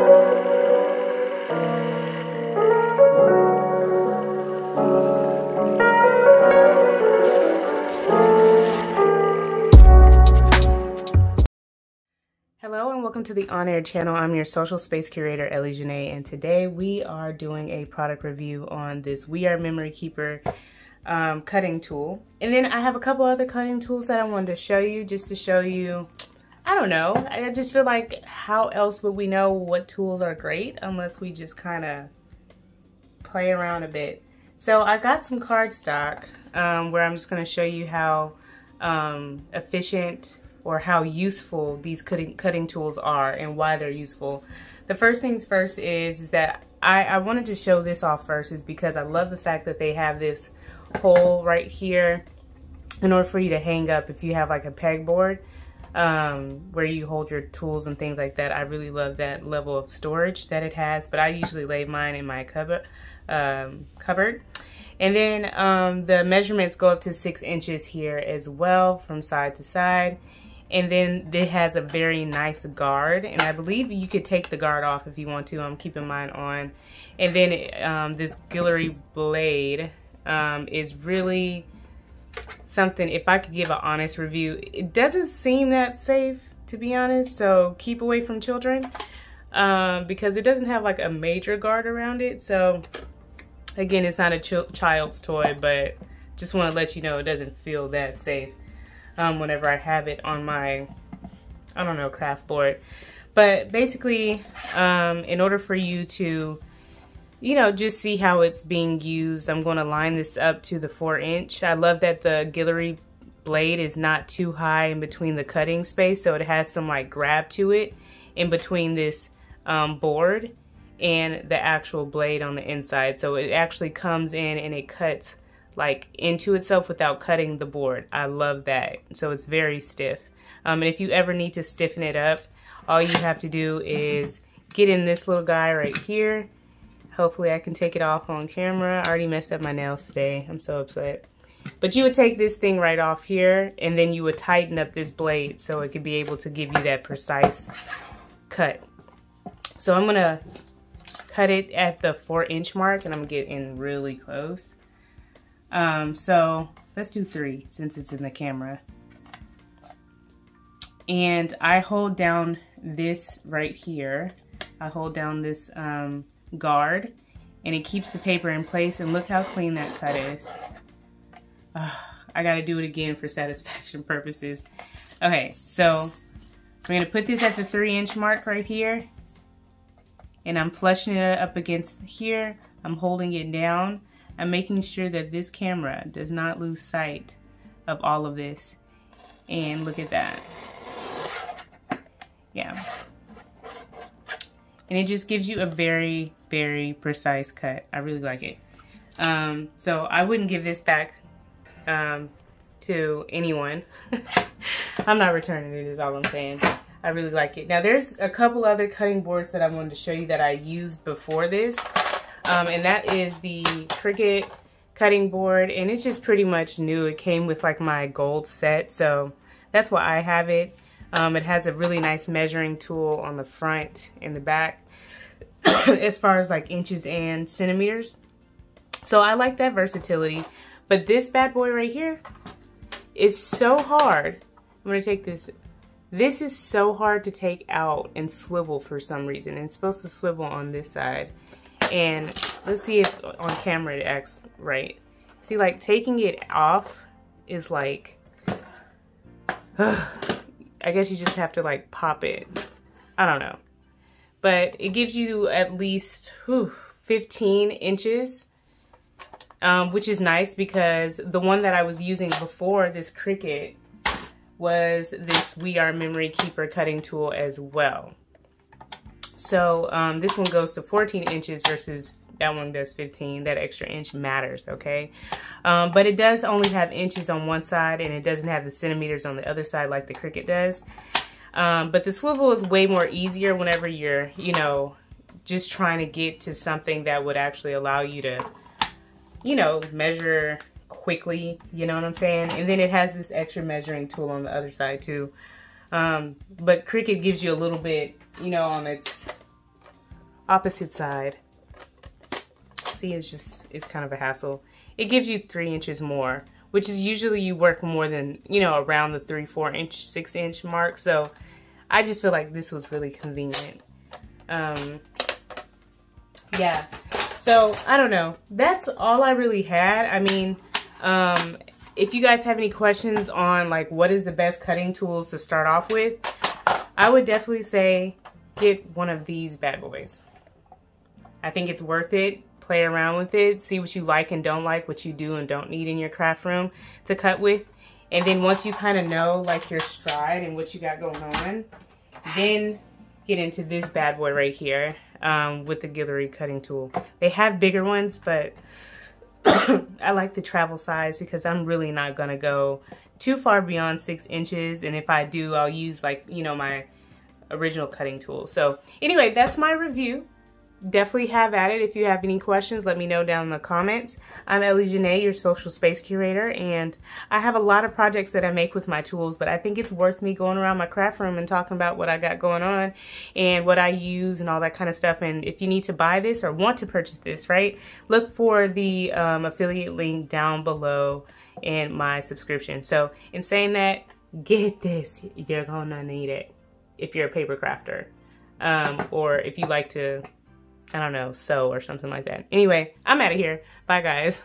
Hello and welcome to the on-air channel. I'm your social space curator, Ellie Jńe, and today we are doing a product review on this We Are Memory Keeper cutting tool. And then I have a couple other cutting tools that I wanted to show you, just to show you, I don't know, I just feel like how else would we know what tools are great unless we just kind of play around a bit. So I got some cardstock where I'm just going to show you how efficient or how useful these cutting tools are and why they're useful. The first things first is that I wanted to show this off first is because I love the fact that they have this hole right here in order for you to hang up if you have like a pegboard where you hold your tools and things like that. I really love that level of storage that it has, but I usually lay mine in my cupboard. And then the measurements go up to 6 inches here as well from side to side. And then it has a very nice guard, and I believe you could take the guard off if you want to. I'm keeping mine on. And then this Guillory Blade is really something, if I could give an honest review, it doesn't seem that safe, to be honest, so keep away from children because it doesn't have like a major guard around it. So again, it's not a child's toy, but just want to let you know it doesn't feel that safe whenever I have it on my, I don't know, craft board. But basically, in order for you to, you know, just see how it's being used, I'm going to line this up to the 4-inch. I love that the Guillory Blade is not too high in between the cutting space, so it has some like grab to it in between this board and the actual blade on the inside. So it actually comes in and it cuts like into itself without cutting the board. I love that. So it's very stiff. And if you ever need to stiffen it up, all you have to do is get in this little guy right here. Hopefully I can take it off on camera. I already messed up my nails today. I'm so upset. But you would take this thing right off here and then you would tighten up this blade so it could be able to give you that precise cut. So I'm gonna cut it at the 4-inch mark and I'm gonna get in really close. So let's do 3 since it's in the camera. And I hold down this right here. I hold down this guard and it keeps the paper in place, and look how clean that cut is. I gotta do it again for satisfaction purposes. Okay, so I'm gonna put this at the 3-inch mark right here and I'm flushing it up against here. I'm holding it down. I'm making sure that this camera does not lose sight of all of this. And look at that. Yeah. And it just gives you a very, very precise cut. I really like it. So I wouldn't give this back to anyone. I'm not returning it, is all I'm saying. I really like it. Now there's a couple other cutting boards that I wanted to show you that I used before this. And that is the Cricut cutting board, and it's just pretty much new. It came with like my gold set, so that's why I have it. It has a really nice measuring tool on the front and the back as far as like inches and centimeters. So I like that versatility. But this bad boy right here is so hard. I'm gonna take this. This is so hard to take out and swivel for some reason. It's supposed to swivel on this side. And let's see if on camera it acts right. See, like taking it off is like, I guess you just have to like pop it. I don't know. But it gives you at least 15 inches, which is nice because the one that I was using before this Cricut was this We Are Memory Keeper cutting tool as well. So this one goes to 14 inches versus that one does 15. That extra inch matters, okay? But it does only have inches on one side and it doesn't have the centimeters on the other side like the Cricut does. But the swivel is way more easier whenever you're, you know, just trying to get to something that would actually allow you to, you know, measure quickly, you know what I'm saying? And then it has this extra measuring tool on the other side too. But Cricut gives you a little bit, you know, on its opposite side. See, it's kind of a hassle. It gives you 3 inches more, which is usually you work more than, you know, around the 3, 4 inch, 6 inch mark. So I just feel like this was really convenient. Yeah, so I don't know. That's all I really had. I mean, if you guys have any questions on like what is the best cutting tools to start off with, I would definitely say get one of these bad boys. I think it's worth it. Play around with it, see what you like and don't like, what you do and don't need in your craft room to cut with. And then once you kind of know like your stride and what you got going on, then get into this bad boy right here with the Guillory cutting tool. They have bigger ones, but I like the travel size because I'm really not gonna go too far beyond 6 inches. And if I do, I'll use like, you know, my original cutting tool. So anyway, that's my review. Definitely have at it. If you have any questions, let me know down in the comments. I'm Ellie Jńe, your social space curator, and I have a lot of projects that I make with my tools, but I think it's worth me going around my craft room and talking about what I got going on and what I use and all that kind of stuff. And if you need to buy this or want to purchase this, right, look for the affiliate link down below in my subscription. So in saying that, get this. You're gonna need it if you're a paper crafter, or if you like to, I don't know, sew or something like that. Anyway, I'm out of here. Bye, guys.